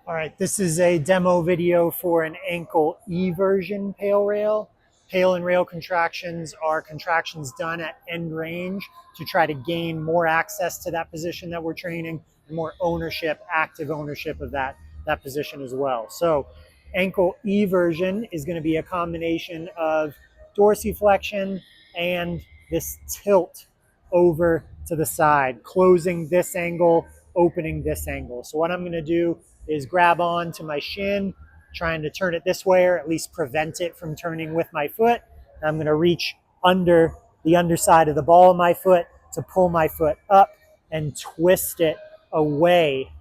All right, this is a demo video for an ankle eversion PAIL rail. PAIL and rail contractions are contractions done at end range to try to gain more access to that position that we're training and more ownership, active ownership of that position as well. So ankle eversion is going to be a combination of dorsiflexion and this tilt over to the side, closing this angle, opening this angle. So what I'm going to do is grab on to my shin, trying to turn it this way or at least prevent it from turning with my foot. I'm going to reach under the underside of the ball of my foot to pull my foot up and twist it away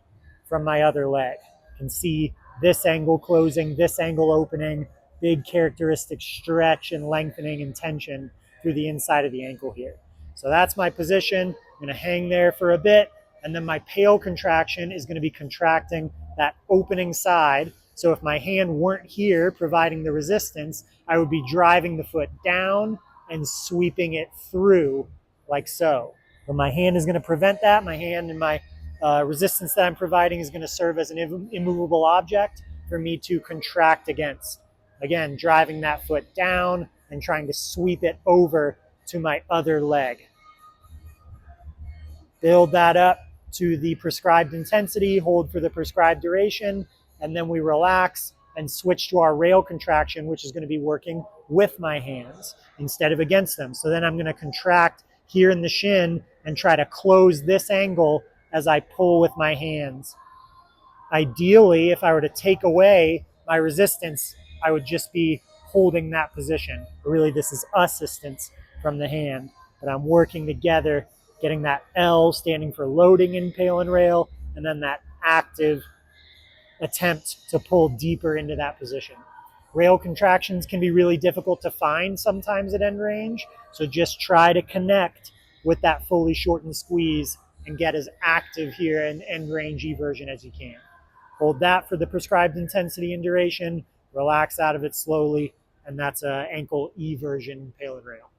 from my other leg. You can see this angle closing, this angle opening, big characteristic stretch and lengthening and tension through the inside of the ankle here. So that's my position. I'm going to hang there for a bit, and then my PAIL contraction is going to be contracting that opening side. So if my hand weren't here providing the resistance, I would be driving the foot down and sweeping it through like so. But my hand is going to prevent that. My hand and my resistance that I'm providing is going to serve as an immovable object for me to contract against. Again, driving that foot down and trying to sweep it over to my other leg. Build that up to the prescribed intensity, hold for the prescribed duration, and then we relax and switch to our rail contraction, which is going to be working with my hands instead of against them. So then I'm going to contract here in the shin and try to close this angle as I pull with my hands. Ideally, if I were to take away my resistance, I would just be holding that position. Really, this is assistance from the hand, but I'm working together, getting that L standing for loading in PAIL and rail, and then that active attempt to pull deeper into that position. Rail contractions can be really difficult to find sometimes at end range, so just try to connect with that fully shortened squeeze and get as active here in end range eversion as you can. Hold that for the prescribed intensity and duration, relax out of it slowly, and that's an ankle eversion PAIL and rail.